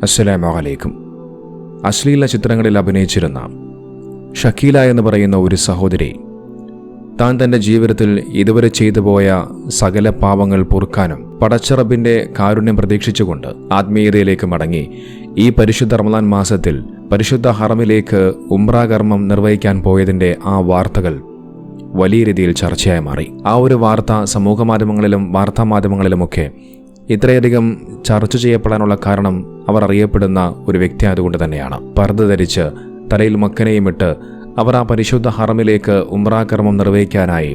അസ്സലാമു അലൈക്കും. അശ്ലീല ചിത്രങ്ങളിൽ അഭിനയിച്ചിരുന്ന ഷക്കീല എന്ന് പറയുന്ന ഒരു സഹോദരി താൻ തൻ്റെ ജീവിതത്തിൽ ഇതുവരെ ചെയ്തു പോയ സകല പാപങ്ങൾ പൊറുക്കാനും പടച്ചറബിൻ്റെ കാരുണ്യം പ്രതീക്ഷിച്ചുകൊണ്ട് ആത്മീയതയിലേക്ക് മടങ്ങി ഈ പരിശുദ്ധ റമളാൻ മാസത്തിൽ പരിശുദ്ധ ഹറമിലേക്ക് ഉംറ കർമ്മം നിർവഹിക്കാൻ പോയതിൻ്റെ ആ വാർത്തകൾ വലിയ രീതിയിൽ ചർച്ചയായി മാറി. ആ ഒരു വാർത്ത സമൂഹമാധ്യമങ്ങളിലും വാർത്താമാധ്യമങ്ങളിലുമൊക്കെ ഇത്രയധികം ചർച്ച ചെയ്യപ്പെടാനുള്ള കാരണം അവർ അറിയപ്പെടുന്ന ഒരു വ്യക്തി ആയതുകൊണ്ട് തന്നെയാണ്. പർദ്ദ ധരിച്ച് തലയിൽ മക്കനെയും ഇട്ട് അവർ ആ പരിശുദ്ധ ഹറമിലേക്ക് ഉംറ കർമ്മം നിർവഹിക്കാനായി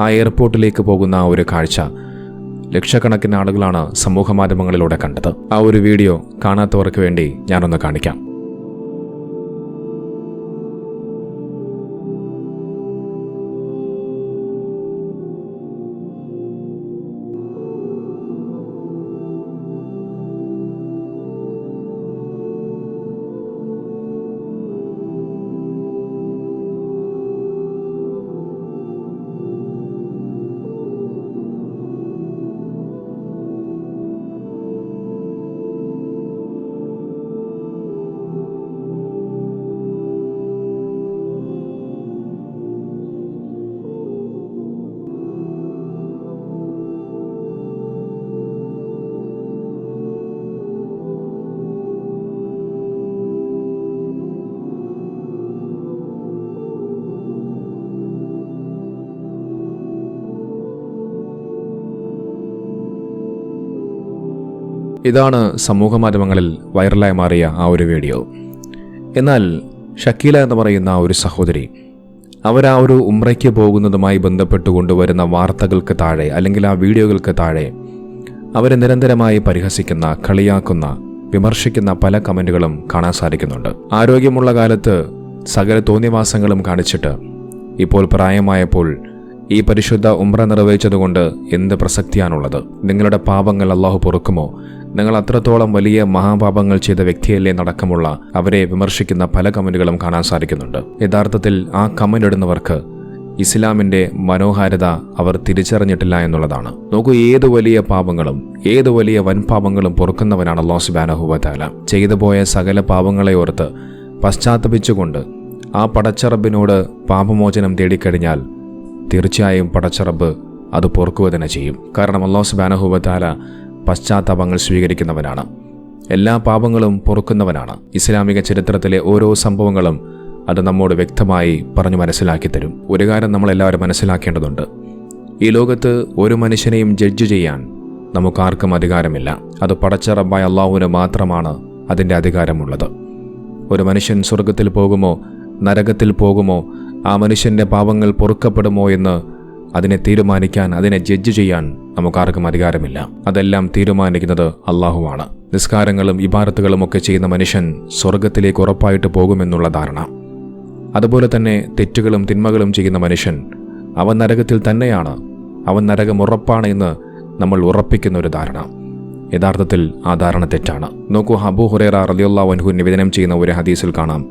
ആ എയർപോർട്ടിലേക്ക് പോകുന്ന ഒരു കാഴ്ച ലക്ഷക്കണക്കിന് ആളുകളാണ് സമൂഹമാധ്യമങ്ങളിലൂടെ കണ്ടത്. ആ ഒരു വീഡിയോ കാണാത്തവർക്ക് വേണ്ടി ഞാനൊന്ന് കാണിക്കാം. ഇതാണ് സമൂഹമാധ്യമങ്ങളിൽ വൈറലായി മാറിയ ആ ഒരു വീഡിയോ. എന്നാൽ ഷക്കീല എന്ന് പറയുന്ന ഒരു സഹോദരി ആ ഒരു ഉംറയ്ക്ക് പോകുന്നതുമായി ബന്ധപ്പെട്ട് കൊണ്ടുവരുന്ന വാർത്തകൾക്ക് താഴെ അല്ലെങ്കിൽ ആ വീഡിയോകൾക്ക് താഴെ അവരെ നിരന്തരമായി പരിഹസിക്കുന്ന, കളിയാക്കുന്ന, വിമർശിക്കുന്ന പല കമൻറ്റുകളും കാണാൻ സാധിക്കുന്നുണ്ട്. ആരോഗ്യമുള്ള കാലത്ത് സകല തോന്നിവാസങ്ങളും കാണിച്ചിട്ട് ഇപ്പോൾ പ്രായമായപ്പോൾ ഈ പരിശുദ്ധ ഉംറ നിർവഹിച്ചതുകൊണ്ട് എന്ത് പ്രസക്തിയാണുള്ളത്? നിങ്ങളുടെ പാപങ്ങൾ അള്ളാഹു പൊറുക്കുമോ? നിങ്ങൾ അത്രത്തോളം വലിയ മഹാപാപങ്ങൾ ചെയ്ത വ്യക്തിയല്ലേ നടക്കമുള്ള അവരെ വിമർശിക്കുന്ന പല കമന്റുകളും കാണാൻ സാധിക്കുന്നുണ്ട്. യഥാർത്ഥത്തിൽ ആ കമന്റ് ഇടുന്നവർക്ക് ഇസ്ലാമിന്റെ മനോഹാരിത അവർ തിരിച്ചറിഞ്ഞിട്ടില്ല എന്നുള്ളതാണ്. നോക്കൂ, ഏത് വലിയ പാപങ്ങളും ഏത് വലിയ വൻപാപങ്ങളും പൊറുക്കുന്നവനാണ് അല്ലാഹു സുബ്ഹാനഹു വ തആല. ചെയ്തു പോയ സകല പാപങ്ങളെ ഓർത്ത് പശ്ചാത്തപിച്ചുകൊണ്ട് ആ പടച്ചറബിനോട് പാപമോചനം തേടിക്കഴിഞ്ഞാൽ തീർച്ചയായും പടച്ചറബ് അത് പൊറുക്കുക തന്നെ ചെയ്യും. കാരണം അല്ലാഹു സുബ്ഹാനഹു വ തആല പശ്ചാത്താപങ്ങൾ സ്വീകരിക്കുന്നവനാണ്, എല്ലാ പാപങ്ങളും പൊറുക്കുന്നവനാണ്. ഇസ്ലാമിക ചരിത്രത്തിലെ ഓരോ സംഭവങ്ങളും അത് നമ്മോട് വ്യക്തമായി പറഞ്ഞു മനസ്സിലാക്കി തരും. ഒരു കാര്യം നമ്മളെല്ലാവരും മനസ്സിലാക്കേണ്ടതുണ്ട്, ഈ ലോകത്ത് ഒരു മനുഷ്യനെയും ജഡ്ജ് ചെയ്യാൻ നമുക്കാർക്കും അധികാരമില്ല. അത് പടച്ച റബ്ബായ അള്ളാഹുവിന് മാത്രമാണ് അതിൻ്റെ അധികാരമുള്ളത്. ഒരു മനുഷ്യൻ സ്വർഗത്തിൽ പോകുമോ നരകത്തിൽ പോകുമോ, ആ മനുഷ്യൻ്റെ പാപങ്ങൾ പൊറുക്കപ്പെടുമോ എന്ന് അതിനെ തീരുമാനിക്കാൻ, അതിനെ ജഡ്ജ് ചെയ്യാൻ നമുക്കാർക്കും അധികാരമില്ല. അതെല്ലാം തീരുമാനിക്കുന്നത് അള്ളാഹുവാണ്. നിസ്കാരങ്ങളും ഇബാദത്തുകളും ഒക്കെ ചെയ്യുന്ന മനുഷ്യൻ സ്വർഗത്തിലേക്ക് ഉറപ്പായിട്ട് പോകുമെന്നുള്ള ധാരണ, അതുപോലെ തന്നെ തെറ്റുകളും തിന്മകളും ചെയ്യുന്ന മനുഷ്യൻ അവൻ നരകത്തിൽ തന്നെയാണ്, അവൻ നരകം ഉറപ്പാണ് എന്ന് നമ്മൾ ഉറപ്പിക്കുന്ന ഒരു ധാരണ. യഥാർത്ഥത്തിൽ ആ ധാരണ തെറ്റാണ്. നോക്കൂ, അബൂ ഹുറൈറ റളിയല്ലാഹു അൻഹു നിവേദനം ചെയ്യുന്ന ഒരു ഹദീസിൽ കാണാം,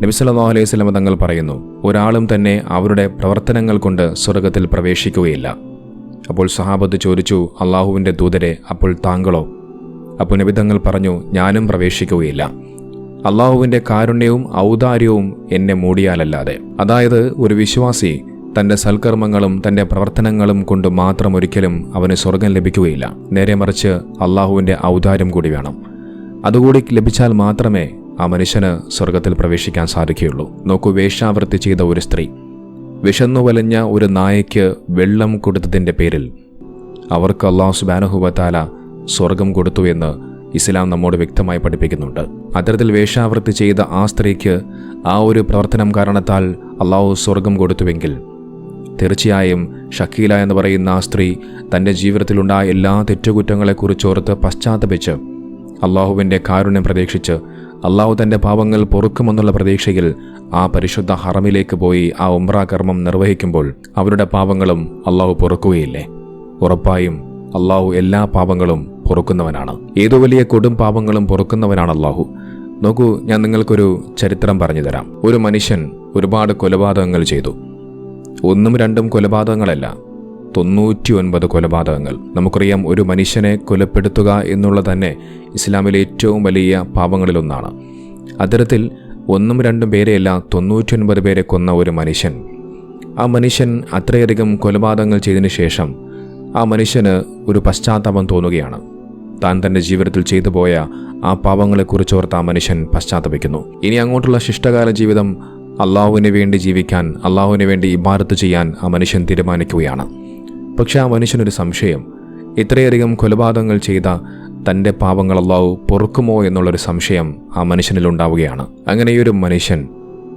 നബി സല്ലല്ലാഹു അലൈഹി വസല്ലം തങ്ങൾ പറയുന്നു, ഒരാളും തന്നെ അവരുടെ പ്രവർത്തനങ്ങൾ കൊണ്ട് സ്വർഗത്തിൽ പ്രവേശിക്കുകയില്ല. അപ്പോൾ സഹാബത്ത് ചോദിച്ചു, അള്ളാഹുവിൻ്റെ ദൂതരെ, അപ്പോൾ താങ്കളോ? അപ്പോൾ നബി തങ്ങൾ പറഞ്ഞു, ഞാനും പ്രവേശിക്കുകയില്ല. അള്ളാഹുവിൻ്റെ കാരുണ്യവും ഔദാര്യവും എന്നെ മൂടിയാലല്ലാതെ. അതായത് ഒരു വിശ്വാസി തൻ്റെ സൽക്കർമ്മങ്ങളും തൻ്റെ പ്രവർത്തനങ്ങളും കൊണ്ട് മാത്രം ഒരിക്കലും അവന് സ്വർഗം ലഭിക്കുകയില്ല. നേരെ മറിച്ച് അള്ളാഹുവിൻ്റെ ഔദാര്യം കൂടി വേണം. അതുകൂടി ലഭിച്ചാൽ മാത്രമേ ആ മനുഷ്യന് സ്വർഗത്തിൽ പ്രവേശിക്കാൻ സാധിക്കുകയുള്ളൂ. നോക്കൂ, വേശ്യാവൃത്തി ചെയ്ത ഒരു സ്ത്രീ വിശന്നു വലഞ്ഞ ഒരു നായയ്ക്ക് വെള്ളം കൊടുത്തതിൻ്റെ പേരിൽ അവർക്ക് അല്ലാഹു സുബ്ഹാനഹു വ തആല സ്വർഗം കൊടുത്തു എന്ന് ഇസ്ലാം നമ്മോട് വ്യക്തമായി പഠിപ്പിക്കുന്നുണ്ട്. അത്തരത്തിൽ വേശ്യാവൃത്തി ചെയ്ത ആ സ്ത്രീക്ക് ആ ഒരു പ്രവർത്തനം കാരണത്താൽ അല്ലാഹു സ്വർഗം കൊടുത്തുവെങ്കിൽ തീർച്ചയായും ഷക്കീല എന്ന് പറയുന്ന ആ സ്ത്രീ തൻ്റെ ജീവിതത്തിലുണ്ടായ എല്ലാ തെറ്റുകുറ്റങ്ങളെക്കുറിച്ചോർത്ത് പശ്ചാത്തപിച്ച് അള്ളാഹുവിൻ്റെ കാരുണ്യം പ്രതീക്ഷിച്ച് അള്ളാഹു തൻ്റെ പാപങ്ങൾ പൊറുക്കുമെന്നുള്ള പ്രതീക്ഷയിൽ ആ പരിശുദ്ധ ഹറമിലേക്ക് പോയി ആ ഉംറ കർമ്മം നിർവഹിക്കുമ്പോൾ അവരുടെ പാപങ്ങളും അള്ളാഹു പൊറുക്കുകയില്ലേ? ഉറപ്പായും അള്ളാഹു എല്ലാ പാപങ്ങളും പൊറുക്കുന്നവനാണ്. ഏതു വലിയ കൊടും പാപങ്ങളും പൊറുക്കുന്നവനാണ് അള്ളാഹു. നോക്കൂ, ഞാൻ നിങ്ങൾക്കൊരു ചരിത്രം പറഞ്ഞു തരാം. ഒരു മനുഷ്യൻ ഒരുപാട് കൊലപാതകങ്ങൾ ചെയ്തു. 1 2 കൊലപാതകങ്ങളല്ല, 99 കൊലപാതകങ്ങൾ. നമുക്കറിയാം, ഒരു മനുഷ്യനെ കൊലപ്പെടുത്തുക എന്നുള്ളത് തന്നെ ഇസ്ലാമിലെ ഏറ്റവും വലിയ പാപങ്ങളിലൊന്നാണ്. അത്തരത്തിൽ 1-2 പേരെയല്ല 99 പേരെ കൊന്ന ഒരു മനുഷ്യൻ, ആ മനുഷ്യൻ അത്രയധികം കൊലപാതകങ്ങൾ ചെയ്തതിനു ശേഷം ആ മനുഷ്യന് ഒരു പശ്ചാത്താപം തോന്നുകയാണ്. താൻ തൻ്റെ ജീവിതത്തിൽ ചെയ്തു പോയ ആ പാപങ്ങളെക്കുറിച്ചോർത്ത് ആ മനുഷ്യൻ പശ്ചാത്തപിക്കുന്നു. ഇനി അങ്ങോട്ടുള്ള ശിഷ്ടകാല ജീവിതം അള്ളാഹുവിന് വേണ്ടി ജീവിക്കാൻ, അള്ളാഹുവിന് വേണ്ടി ഇബാദത്ത് ചെയ്യാൻ ആ മനുഷ്യൻ തീരുമാനിക്കുകയാണ്. പക്ഷെ ആ മനുഷ്യനൊരു സംശയം, ഇത്രയധികം കൊലപാതകങ്ങൾ ചെയ്ത തൻ്റെ പാപങ്ങൾ അള്ളാഹു പൊറുക്കുമോ എന്നുള്ളൊരു സംശയം ആ മനുഷ്യനിലുണ്ടാവുകയാണ്. അങ്ങനെ ഈ ഒരു മനുഷ്യൻ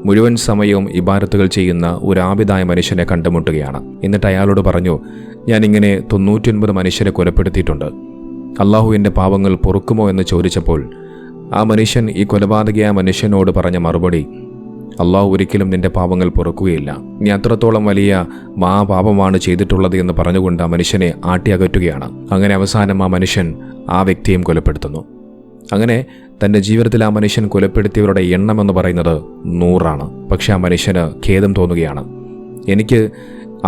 മുഴുവൻ സമയവും ഇബാദത്തുകൾ ചെയ്യുന്ന ഒരു ആബിദായ മനുഷ്യനെ കണ്ടുമുട്ടുകയാണ്. എന്നിട്ട് അയാളോട് പറഞ്ഞു, ഞാനിങ്ങനെ 99 മനുഷ്യരെ കൊലപ്പെടുത്തിയിട്ടുണ്ട്, അള്ളാഹു എൻ്റെ പാപങ്ങൾ പൊറുക്കുമോ എന്ന് ചോദിച്ചപ്പോൾ ആ മനുഷ്യൻ, ഈ കൊലപാതകയായ മനുഷ്യനോട് പറഞ്ഞ മറുപടി, അള്ളാഹു ഒരിക്കലും നിന്റെ പാപങ്ങൾ പൊറുക്കുകയില്ല, നീ അത്രത്തോളം വലിയ മഹാപാപമാണ് ചെയ്തിട്ടുള്ളത് എന്ന് പറഞ്ഞുകൊണ്ട് ആ മനുഷ്യനെ ആട്ടിയകറ്റുകയാണ്. അങ്ങനെ അവസാനം ആ മനുഷ്യൻ ആ വ്യക്തിയും കൊലപ്പെടുത്തുന്നു. അങ്ങനെ തൻ്റെ ജീവിതത്തിൽ ആ മനുഷ്യൻ കൊലപ്പെടുത്തിയവരുടെ എണ്ണം എന്ന് പറയുന്നത് 100. പക്ഷെ ആ മനുഷ്യന് ഖേദം തോന്നുകയാണ്. എനിക്ക്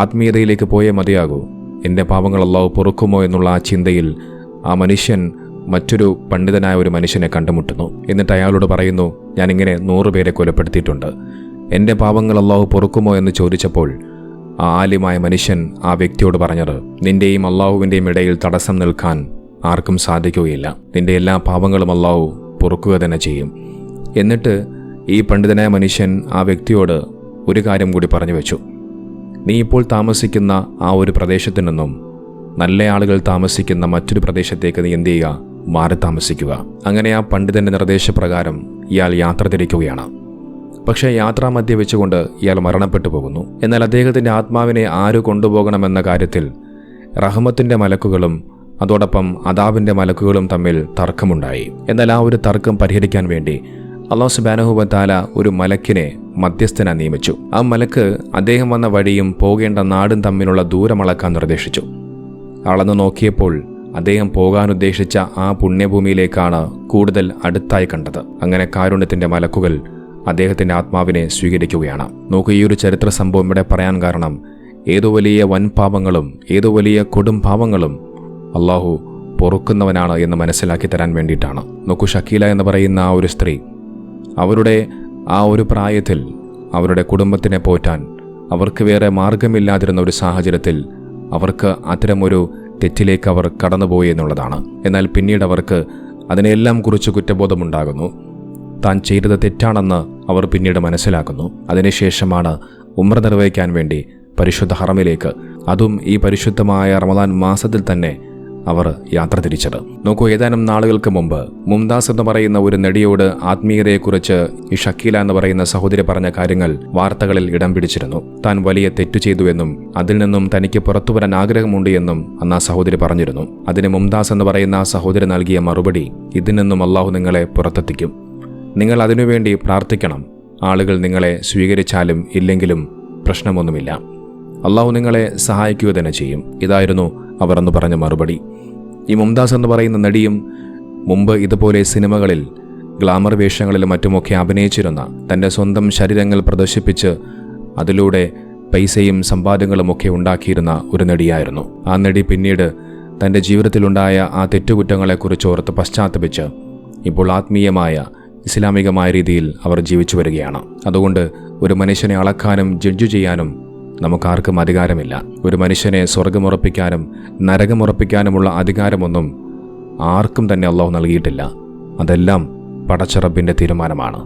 ആത്മീയതയിലേക്ക് പോയേ മതിയാകൂ, എൻ്റെ പാപങ്ങൾ അള്ളാഹു പൊറുക്കുമോ എന്നുള്ള ആ ചിന്തയിൽ ആ മനുഷ്യൻ മറ്റൊരു പണ്ഡിതനായ ഒരു മനുഷ്യനെ കണ്ടുമുട്ടുന്നു. എന്നിട്ട് അയാളോട് പറയുന്നു, ഞാനിങ്ങനെ 100 പേരെ കൊലപ്പെടുത്തിയിട്ടുണ്ട്, എൻ്റെ പാപങ്ങൾ അള്ളാഹു പൊറുക്കുമോ എന്ന് ചോദിച്ചപ്പോൾ ആ ആലിമായ മനുഷ്യൻ ആ വ്യക്തിയോട് പറഞ്ഞത്, നിന്റെയും അള്ളാഹുവിൻ്റെയും ഇടയിൽ തടസ്സം നിൽക്കാൻ ആർക്കും സാധിക്കുകയില്ല, നിന്റെ എല്ലാ പാപങ്ങളും അള്ളാഹു പൊറുക്കുക തന്നെ ചെയ്യും. എന്നിട്ട് ഈ പണ്ഡിതനായ മനുഷ്യൻ ആ വ്യക്തിയോട് ഒരു കാര്യം കൂടി പറഞ്ഞു വെച്ചു, നീ ഇപ്പോൾ താമസിക്കുന്ന ആ ഒരു പ്രദേശത്തു നിന്നും നല്ല ആളുകൾ താമസിക്കുന്ന മറ്റൊരു പ്രദേശത്തേക്ക് നീ എന്ത് ചെയ്യുക, മാറി താമസിക്കുക. അങ്ങനെ ആ പണ്ഡിതന്റെ നിർദ്ദേശപ്രകാരം ഇയാൾ യാത്ര തിരിക്കുകയാണ്. പക്ഷേ യാത്രാമധ്യേ വെച്ചുകൊണ്ട് ഇയാൾ മരണപ്പെട്ടു പോകുന്നു. എന്നാൽ അദ്ദേഹത്തിൻ്റെ ആത്മാവിനെ ആര് കൊണ്ടുപോകണമെന്ന കാര്യത്തിൽ റഹ്മത്തിൻ്റെ മലക്കുകളും അതോടൊപ്പം അദാബിൻ്റെ മലക്കുകളും തമ്മിൽ തർക്കമുണ്ടായി. എന്നാൽ ആ ഒരു തർക്കം പരിഹരിക്കാൻ വേണ്ടി അല്ലാഹു സുബ്ഹാനഹു വ തആല ഒരു മലക്കിനെ മധ്യസ്ഥനായി നിയമിച്ചു. ആ മലക്ക് അദ്ദേഹം വന്ന വഴിയും പോകേണ്ട നാടും തമ്മിലുള്ള ദൂരം അളക്കാൻ നിർദ്ദേശിച്ചു. അളന്നു നോക്കിയപ്പോൾ അദ്ദേഹം പോകാനുദ്ദേശിച്ച ആ പുണ്യഭൂമിയിലേക്കാണ് കൂടുതൽ അടുത്തായി കണ്ടത്. അങ്ങനെ കാരുണ്യത്തിൻ്റെ മലക്കുകൾ അദ്ദേഹത്തിൻ്റെ ആത്മാവിനെ സ്വീകരിക്കുകയാണ്. നോക്കൂ, ഈ ഒരു ചരിത്ര സംഭവം ഇവിടെ പറയാൻ കാരണം ഏതോ വലിയ വൻപാപങ്ങളും ഏതോ വലിയ കൊടും പാപങ്ങളും അള്ളാഹു പൊറുക്കുന്നവനാണ് എന്ന് മനസ്സിലാക്കി തരാൻ വേണ്ടിയിട്ടാണ്. നോക്കൂ, ഷക്കീല എന്ന് പറയുന്ന ആ ഒരു സ്ത്രീ അവരുടെ ആ ഒരു പ്രായത്തിൽ അവരുടെ കുടുംബത്തിനെ പോറ്റാൻ അവർക്ക് വേറെ മാർഗമില്ലാതിരുന്ന ഒരു സാഹചര്യത്തിൽ അവർക്ക് അത്തരമൊരു തെറ്റിലേക്ക് അവർ കടന്നുപോയി എന്നുള്ളതാണ്. എന്നാൽ പിന്നീട് അവർക്ക് അതിനെല്ലാം കുറിച്ച് കുറ്റബോധമുണ്ടാകുന്നു. താൻ ചെയ്തത് തെറ്റാണെന്ന് അവർ പിന്നീട് മനസ്സിലാക്കുന്നു. അതിനുശേഷമാണ് ഉംറ നിർവഹിക്കാൻ വേണ്ടി പരിശുദ്ധ ഹറമിലേക്ക്, അതും ഈ പരിശുദ്ധമായ റമദാൻ മാസത്തിൽ തന്നെ അവർ യാത്ര തിരിച്ചത്. നോക്കൂ, ഏതാനും നാളുകൾക്ക് മുമ്പ് മുംതാസ് എന്ന് പറയുന്ന ഒരു നടിയോട് ആത്മീയതയെക്കുറിച്ച് ഈ ഷക്കീല എന്ന് പറയുന്ന സഹോദരി പറഞ്ഞ കാര്യങ്ങൾ വാർത്തകളിൽ ഇടം പിടിച്ചിരുന്നു. താൻ വലിയ തെറ്റു ചെയ്തുവെന്നും അതിൽ നിന്നും തനിക്ക് പുറത്തു വരാൻ ആഗ്രഹമുണ്ട് എന്നും അന്ന് ആ സഹോദരി പറഞ്ഞിരുന്നു. അതിന് മുംതാസ് എന്ന് പറയുന്ന ആ സഹോദരി നൽകിയ മറുപടി, ഇതിൽ നിന്നും അള്ളാഹു നിങ്ങളെ പുറത്തെത്തിക്കും, നിങ്ങൾ അതിനുവേണ്ടി പ്രാർത്ഥിക്കണം, ആളുകൾ നിങ്ങളെ സ്വീകരിച്ചാലും ഇല്ലെങ്കിലും പ്രശ്നമൊന്നുമില്ല, അള്ളാഹു നിങ്ങളെ സഹായിക്കുക തന്നെ ചെയ്യും. ഇതായിരുന്നു അവർ അന്ന് പറഞ്ഞ മറുപടി. ഈ മുംതാസ് എന്ന് പറയുന്ന നടിയും മുമ്പ് ഇതുപോലെ സിനിമകളിൽ ഗ്ലാമർ വേഷങ്ങളിലും മറ്റുമൊക്കെ അഭിനയിച്ചിരുന്ന, തൻ്റെ സ്വന്തം ശരീരങ്ങൾ പ്രദർശിപ്പിച്ച് അതിലൂടെ പൈസയും സമ്പാദ്യങ്ങളുമൊക്കെ ഉണ്ടാക്കിയിരുന്ന ഒരു നടിയായിരുന്നു. ആ നടി പിന്നീട് തൻ്റെ ജീവിതത്തിലുണ്ടായ ആ തെറ്റുകുറ്റങ്ങളെക്കുറിച്ച് ഓർത്ത് പശ്ചാത്തപിച്ച് ഇപ്പോൾ ആത്മീയമായ ഇസ്ലാമികമായ രീതിയിൽ അവർ ജീവിച്ചു വരികയാണ്. അതുകൊണ്ട് ഒരു മനുഷ്യനെ അളക്കാനും ജഡ്ജ് ചെയ്യാനും നമുക്കാർക്കും അധികാരമില്ല. ഒരു മനുഷ്യനെ സ്വർഗമുറപ്പിക്കാനും നരകമുറപ്പിക്കാനുമുള്ള അധികാരമൊന്നും ആർക്കും തന്നെ അള്ളാഹു നൽകിയിട്ടില്ല. അതെല്ലാം പടച്ച റബ്ബിൻ്റെ തീരുമാനമാണ്.